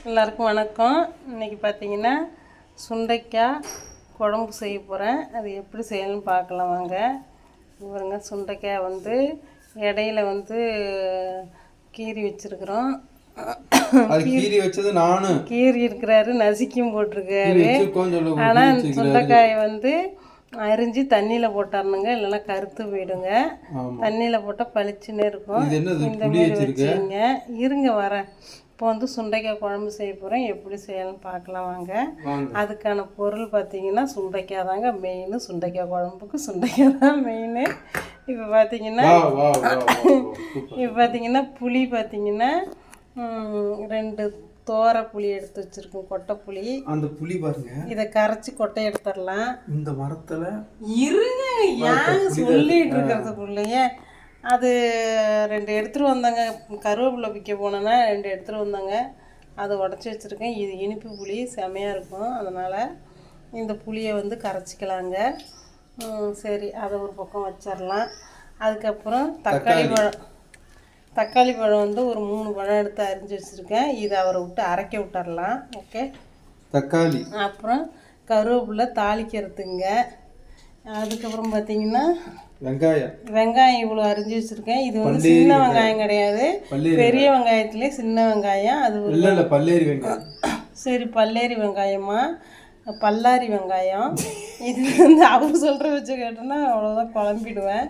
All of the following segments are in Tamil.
எல்லாருக்கும் வணக்கம். இன்றைக்கி பார்த்தீங்கன்னா சுண்டைக்காய் குழம்பு செய்ய போகிறேன். அது எப்படி செய்யணும்னு பார்க்கலாம் வாங்க. இவருங்க சுண்டைக்காய் வந்து இடையில வந்து கீறி வச்சுருக்குறோம். கீரி வச்சது நானும் கீரி இருக்கிறாரு, நசுக்கியும் போட்டிருக்காரு. ஆனால் சுண்டைக்காயை வந்து அரிஞ்சு தண்ணியில் போட்டாருனுங்க, இல்லைன்னா கருத்து போயிடுங்க. தண்ணியில் போட்டால் பளிச்சுன்னு இருக்கும். இந்த மாதிரி வச்சுங்க. இருங்க வரேன். இப்போ வந்து சுண்டைக்காய் குழம்பு செய்ய போகிறேன். எப்படி செய்யணும்னு பார்க்கலாம் வாங்க. அதுக்கான பொருள் பார்த்தீங்கன்னா சுண்டைக்காய் தாங்க மெயின். சுண்டைக்காய் குழம்புக்கு சுண்டைக்காய் தான் மெயின். இப்போ பார்த்தீங்கன்னா புளி பார்த்தீங்கன்னா 2 தோரை புளி எடுத்து வச்சிருக்கோம், கொட்டை புளி. அந்த புளி பாருங்க, இதை கரைச்சி கொட்டை எடுத்துடலாம். இந்த மரத்தில் இருங்க ஏன் சொல்லிட்டு இருக்கிறதுக்குள்ளேயே அது 2 எடுத்துகிட்டு வந்தாங்க. கருவேப்பிலை விற்க போனேன்னா 2 எடுத்துகிட்டு வந்தாங்க. அதை உடச்சி வச்சுருக்கேன். இது இனிப்பு புளி செமையாக இருக்கும். அதனால் இந்த புளியை வந்து கரைச்சிக்கலாங்க. சரி, அதை ஒரு பக்கம் வச்சிடலாம். அதுக்கப்புறம் தக்காளி பழம் வந்து ஒரு 3 பழம் எடுத்து அரிஞ்சு வச்சுருக்கேன். இதை அவரை விட்டு அரைக்க விட்டுறலாம். ஓகே, தக்காளி அப்புறம் கருவேப்பிலை தாளிக்கிறதுங்க. அதுக்கப்புறம் பார்த்தீங்கன்னா வெங்காயம் இவ்வளோ அரிஞ்சு வச்சுருக்கேன். இது வந்து சின்ன வெங்காயம் கிடையாது, பெரிய வெங்காயத்துலேயே சின்ன வெங்காயம். அது பல்லேரி வெங்காயம். சரி, பல்லேரி வெங்காயமா பல்லாரி வெங்காயம். இது வந்து அவர் சொல்கிற வச்சு கேட்டோன்னா அவ்வளோதான் குழம்பிடுவேன்.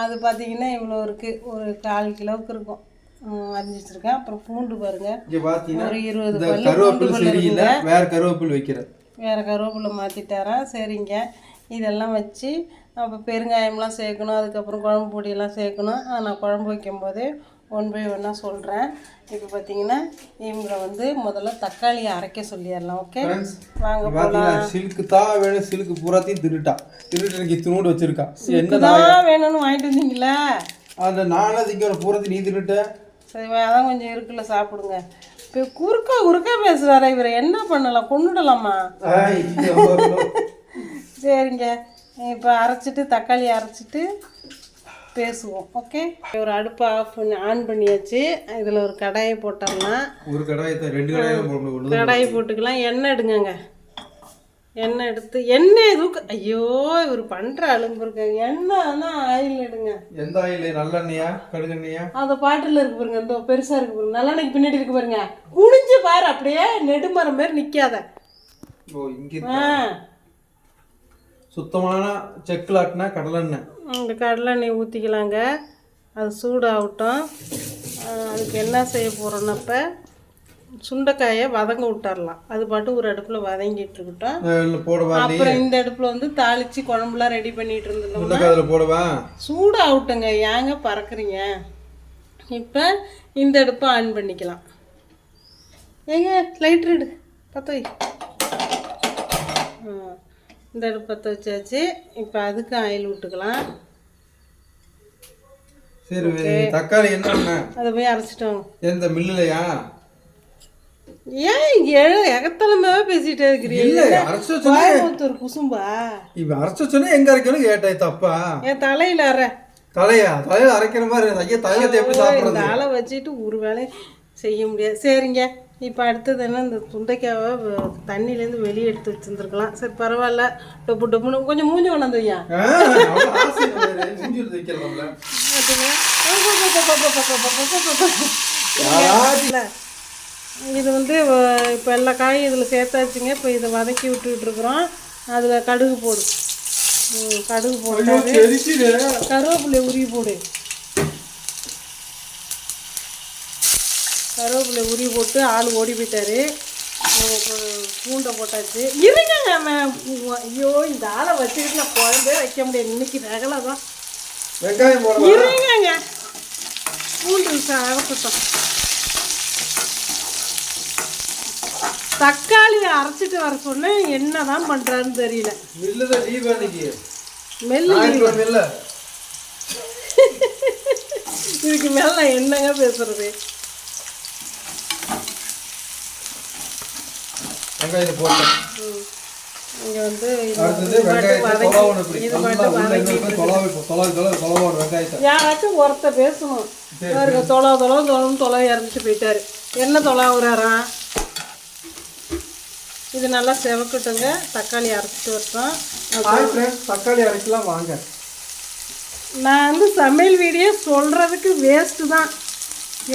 அது பார்த்தீங்கன்னா இவ்வளோ இருக்குது, ஒரு 1/4 கிலோவுக்கு இருக்கும். அரிஞ்சு வச்சுருக்கேன். அப்புறம் பூண்டு பாருங்கள், ஒரு 20 பல்லு பூண்டு பல்லு. வேறு கருவேப்பிலை மாற்றிட்டாரன். சரிங்க, இதெல்லாம் வச்சு அப்போ பெருங்காயம்லாம் சேர்க்கணும். அதுக்கப்புறம் குழம்பு பொடியெல்லாம் சேர்க்கணும். நான் குழம்பு வைக்கும்போது 1 by 1 சொல்கிறேன். இப்போ பார்த்தீங்கன்னா இவங்களை வந்து முதல்ல தக்காளியை அரைக்க சொல்லிடலாம். ஓகே வாங்க போகலாம். சில்க்கு தான் வேணும், சில்க்கு பூராத்தையும் திருட்டு துணூடு வச்சுருக்கா. என்னதான் வேணும்னு வாங்கிட்டு வந்தீங்களா? அந்த நானதிக்கு பூரத்தி நீ திருட்ட. சரி, அதான் கொஞ்சம் இருக்குல்ல, சாப்பிடுங்க. இப்போ குறுக்கா பேசுகிறாரா இவரை? என்ன பண்ணலாம், கொண்டுடலாமா? சரிங்க, இப்போ அரைச்சிட்டு தக்காளி அரைச்சிட்டு பேசுவோம். ஓகே, ஒரு அடுப்பை ஆன் பண்ணியாச்சு. இதில் ஒரு கடாயை போட்டுடலாம். ஒரு கடாயை போட்டுக்கலாம். எண்ணெய் எடுங்கங்க. எண்ணெய் எடுத்து எண்ணெய் எதுவும் ஐயோ இவர் பண்ணுற அலும்பு இருக்கு. எண்ணெய்னா ஆயில் எடுங்க. எந்த ஆயில்? நல்லெண்ணெயா கடுகெண்ணெயா? அந்த பாட்டில் இருக்கு பாருங்க, இந்த பெருசாக இருக்கு பாருங்க, நல்லெண்ணெய்க்கு பின்னாடி இருக்கு பாருங்க. குனிஞ்சு பாரு, அப்படியே நெடுமரம் மாதிரி நிற்காத. சுத்தமான செக்குலாட்டினா கடலெண்ணெய். இந்த கடலெண்ணெய் ஊற்றிக்கலாங்க. அது சூடாகட்டும். அதுக்கு என்ன செய்ய போகிறோன்னா இப்போ சுண்டைக்காயை வதங்க விட்டுறலாம். அது பாட்டு ஒரு அடுப்பில் வதங்கிட்டு இருக்கட்டும். அப்புறம் இந்த அடுப்பில் வந்து தாளித்து குழம்புலாம் ரெடி பண்ணிட்டு இருந்தோம்னா சூடாகட்டுங்க. ஏங்க பறக்குறீங்க? இப்போ இந்த அடுப்பை ஆன் பண்ணிக்கலாம். ஏங்க லைட்ரு எடு, பற்ற வை. இந்த அடுப்பு பற்ற வச்சாச்சு. இப்போ அதுக்கு ஆயில் விட்டுக்கலாம். சரி, தக்காளி என்ன அதை போய் அரைச்சிட்டோம். எந்த மில்லுலையா? ஏன் இங்கே எகத்தலமாவே பேசிட்டே இருக்கிறீங்க? கோயம்புத்தூர் குசும்பா? இப்போ அரைச்சு சொன்னா எங்க அரைக்கணும் கேட்டே தப்பா? என் தலையில தலையில அரைக்கிற மாதிரி ஐயா, தலையத்தை எப்படி சாப்பிடுறது? தலை வச்சுட்டு ஒரு வேலை செய்ய முடியாது. சரிங்க, இப்போ அடுத்தது என்ன, இந்த சுண்டைக்காவை தண்ணியிலேருந்து வெளியே எடுத்து வச்சுருந்துருக்கலாம். சரி பரவாயில்ல, டொப்பு டொப்புன்னு கொஞ்சம் மூஞ்சி கொண்டாந்து ஐயா. இது வந்து இப்போ எல்லா காயும் இதில் சேர்த்தாச்சுங்க. இப்போ இதை வதக்கி விட்டுருக்குறோம். அதில் கடுகு போடு. கடுகு போடு, கருவேப்பிலை உருவி போடு. கருவேப்பிலை உருவி போட்டு ஆள் ஓடி போயிட்டாரு. பூண்டை போட்டாச்சு. இருங்க, ஐயோ இந்த ஆளை வச்சுக்கிட்டு நான் குழம்பே வைக்க முடியாது இன்னைக்கு. ரகலை தான். இருங்க, பூண்டு அரைச்சிட்டோம். தக்காளி அரைச்சிட்டு வர சொன்னேன், என்னதான் பண்றாருன்னு தெரியல. இதுக்கு மேல நான் என்னங்க பேசுறது? இங்கே வந்து யாராச்சும் ஒருத்த பேசணும். தொலை இறந்துட்டு போயிட்டாரு. என்ன தொலை விடுறாராம்? இது நல்லா செவக்கட்டுங்க. தக்காளி அரைச்சிட்டு வரட்டும். ஹாய் ஃப்ரெண்ட்ஸ், தக்காளி அரைக்கலாம் வாங்க. நான் வந்து சமையல் வீடியோ சொல்கிறதுக்கு வேஸ்ட்டு தான்.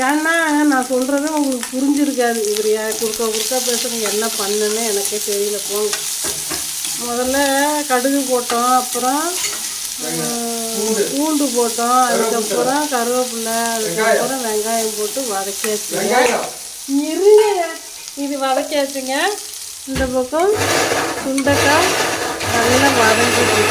ஏன்னா நான் சொல்கிறது உங்களுக்கு புரிஞ்சிருக்காது. இவர் குறுக்கா பேசுகிறவங்க என்ன பண்ணுன்னு எனக்கே தெரியல. போங்க, முதல்ல கடுகு போட்டோம், அப்புறம் பூண்டு போட்டோம், அதுக்கப்புறம் கருவேப்பிலை, அதுக்கப்புறம் வெங்காயம் போட்டு வதக்கியாச்சுங்க. இருங்க, இது வதக்கியாச்சுங்க. இந்த பக்கம் சுண்டைக்காய் நல்லா வதங்கிட்டு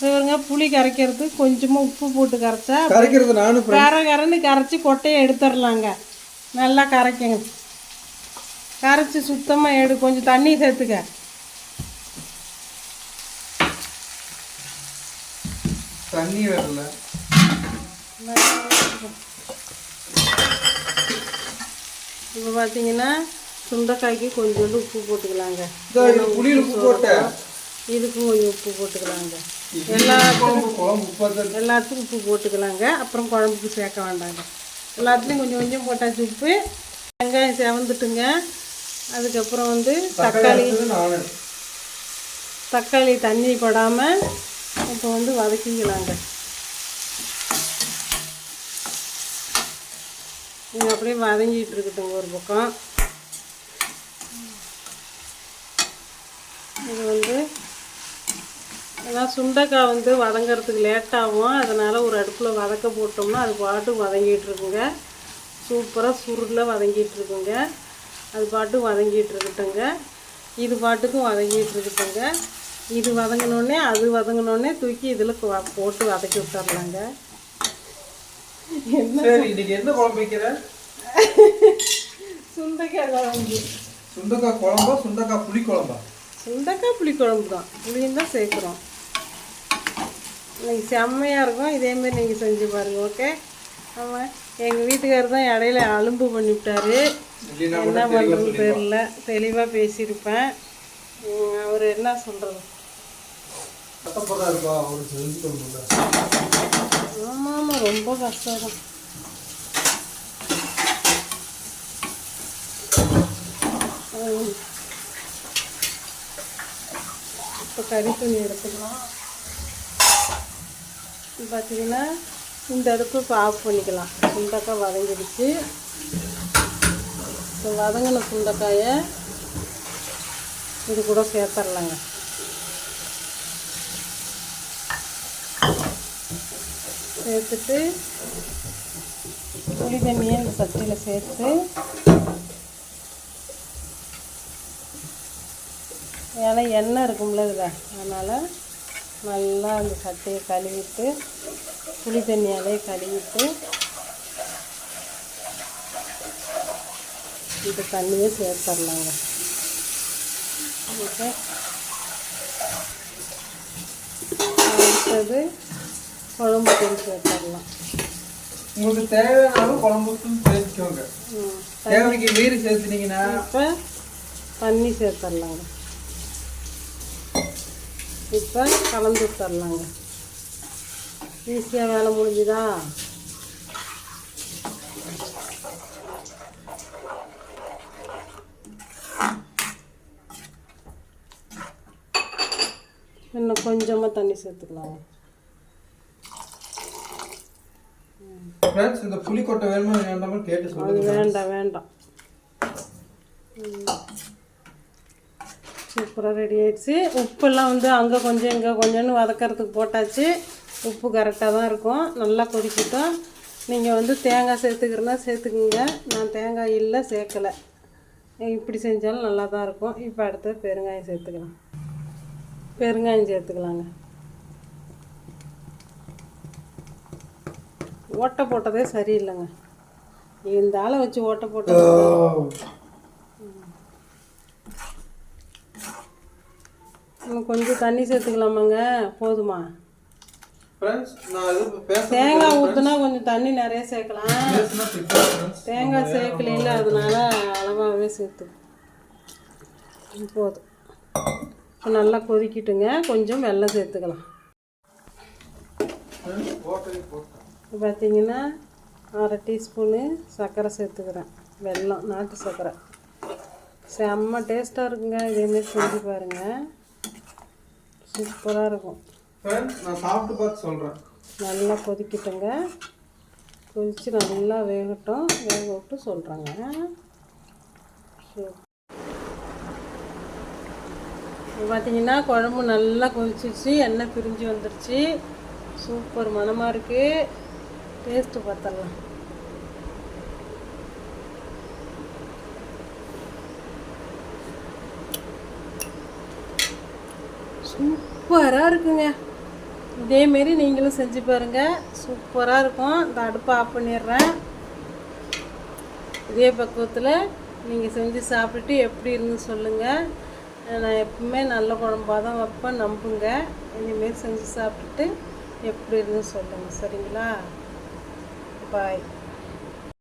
இவருங்க. புளி கரைக்கிறது கொஞ்சமாக உப்பு போட்டு கரைச்சா கரைக்கிறது நானும் கரன்னு கரைச்சி கொட்டையை எடுத்துடலாங்க. நல்லா கரைக்குங்க. கரைச்சி சுத்தமாக கொஞ்சம் தண்ணி சேர்த்துக்க. தண்ணி வரல. இப்போ பார்த்தீங்கன்னா சுண்டைக்காய்க்கு கொஞ்சோண்டு உப்பு போட்டுக்கலாங்க. புளியில் உப்பு போட்டேன், இதுக்கும் கொஞ்சம் உப்பு போட்டுக்கலாங்க. எல்லாத்துக்கும் உப்பு போட்டுக்கலாங்க. அப்புறம் குழம்புக்கு சேர்க்க வேண்டாங்க. எல்லாத்துலேயும் கொஞ்சம் கொஞ்சம் போட்டாச்சு உப்பு. வெங்காயம் செவந்துட்டுங்க. அதுக்கப்புறம் வந்து தக்காளி தண்ணி படாமல் இப்போ வந்து வதக்கிக்கலாங்க. இது அப்படியே வதங்கிட்டு இருக்கட்டும் ஒரு பக்கம். இது வந்து ஏன்னா சுண்டைக்காய் வந்து வதங்கிறதுக்கு லேட்டாகும். அதனால் ஒரு அடுப்பில் வதக்க போட்டோம்னா அது பாட்டு வதங்கிட்டு இருக்குங்க. சூப்பராக சுருளில் வதங்கிட்டு இருக்குங்க. அது பாட்டு வதங்கிட்டு இருக்கட்டுங்க. இது பாட்டுக்கும் வதங்கிட்டு இருக்கட்டுங்க. இது வதங்கினோடனே அது வதங்கினோடனே தூக்கி இதில் போட்டு வதக்கி விட்டுறலாங்க. என்ன குழம்பு வைக்கிற? சுண்டைக்காய் குழம்பு. சுண்டைக்காய் குழம்பா சுண்டைக்காய் புளி குழம்பா? சுண்டைக்காய் புளி குழம்பு தான். புளியும் தான் சேர்க்குறோம். இன்னைக்கு செம்மையாக இருக்கும். இதேமாரி நீங்கள் செஞ்சு பாருங்கள். ஓகே. ஆமாம், எங்கள் வீட்டுக்காரர் தான் இடையில அலும்பு பண்ணிவிட்டாரு. என்ன பண்ணுறதுன்னு தெரியல. தெளிவாக பேசியிருப்பேன். அவர் என்ன சொல்கிறது? ஆமாம், ரொம்ப கஷ்டம் தான். இப்போ கறி துணி எடுத்துக்கலாம். பார்த்தீங்கன்னா இந்த அடுப்பு இப்போ ஆஃப் பண்ணிக்கலாம். சுண்டைக்காய் வதங்கிடுச்சு. இப்போ வதங்கின சுண்டைக்காயை இது கூட சேர்த்துடலாங்க. சேர்த்துட்டு புளி தண்ணியை இந்த சட்டியில் சேர்த்து, ஏன்னா எண்ணெய் இருக்கும்ல இதில், அதனால் நல்லா அந்த சட்டையை கழுவிட்டு புளி தண்ணியாலே கழுவிட்டு இந்த தண்ணியை சேர்த்துடலாங்க. ஓகே. அடுத்தது குழம்பு தூள் சேர்த்துடலாம். உங்களுக்கு தேவையான குழம்பு தூள் சேர்த்துக்கோங்க. தேவைக்கு மீறி சேர்த்துனீங்கன்னா இப்போ தண்ணி சேர்த்துடலாங்க. இப்போ கலந்து விட்டுறலாங்க. ஈஸியாக வேலை முடிஞ்சுதா? இன்னும் கொஞ்சமாக தண்ணி சேர்த்துக்கலாம். இந்த புளிக்கொட்டை வேணுமா வேண்டாமா கேட்டு சொல்லுங்க. வேண்டாம் வேண்டாம். சூப்பராக ரெடி ஆகிடுச்சு. உப்பெல்லாம் வந்து அங்கே கொஞ்சம் இங்கே கொஞ்சம்னு வதக்கிறதுக்கு போட்டாச்சு. உப்பு கரெக்டாக தான் இருக்கும். நல்லா கொதிக்கிட்டோம். நீங்கள் வந்து தேங்காய் சேர்த்துக்கிறனா சேர்த்துக்குங்க. நான் தேங்காய் இல்லை சேர்க்கலை. இப்படி செஞ்சாலும் நல்லா தான் இருக்கும். இப்போ அடுத்து பெருங்காயம் சேர்த்துக்கலாம். பெருங்காயம் சேர்த்துக்கலாங்க. ஓட்டை போட்டதே சரியில்லைங்க. இந்த ஆளை வச்சு ஓட்டை போட்டது. கொஞ்சம் தண்ணி சேர்த்துக்கலாமாங்க? போதுமா? தேங்காய் ஊற்றுனா கொஞ்சம் தண்ணி நிறைய சேர்க்கலாம். தேங்காய் சேர்க்கல, அதனால அளவாகவே சேர்த்து போதும். நல்லா கொதிக்கிட்டுங்க. கொஞ்சம் வெல்லம் சேர்த்துக்கலாம். பார்த்தீங்கன்னா 1/2 டீஸ்பூனு சர்க்கரை சேர்த்துக்கிறேன். வெல்லம், நாட்டு சர்க்கரை. செம்ம டேஸ்ட்டாக இருக்குங்க. இதேமாரி செஞ்சு பாருங்கள், சூப்பராக இருக்கும். நான் சாப்பிட்டு பார்த்து சொல்கிறேன். நல்லா கொதிக்கட்டுங்க. கொதித்து நல்லா வேகட்டும். வேக விட்டு சொல்கிறேங்க. பார்த்தீங்கன்னா குழம்பு நல்லா கொதிச்சிருச்சு, எண்ணெய் பிரிஞ்சு வந்துருச்சு. சூப்பர் மணமாக இருக்குது. டேஸ்ட்டு பார்த்துடலாம். சூப்பராக இருக்குங்க. இதேமாரி நீங்களும் செஞ்சு பாருங்கள், சூப்பராக இருக்கும். இந்த அடுப்பை ஆஃப் பண்ணிடுறேன். இதே பக்குவத்தில் நீங்கள் செஞ்சு சாப்பிட்டுட்டு எப்படி இருந்து சொல்லுங்கள். நான் எப்பவுமே நல்ல குழம்பாக தான் வைப்பேன், நம்புங்க. இனிமேல் செஞ்சு சாப்பிட்டுட்டு எப்படி இருந்து சொல்லுங்கள், சரிங்களா? பாய்.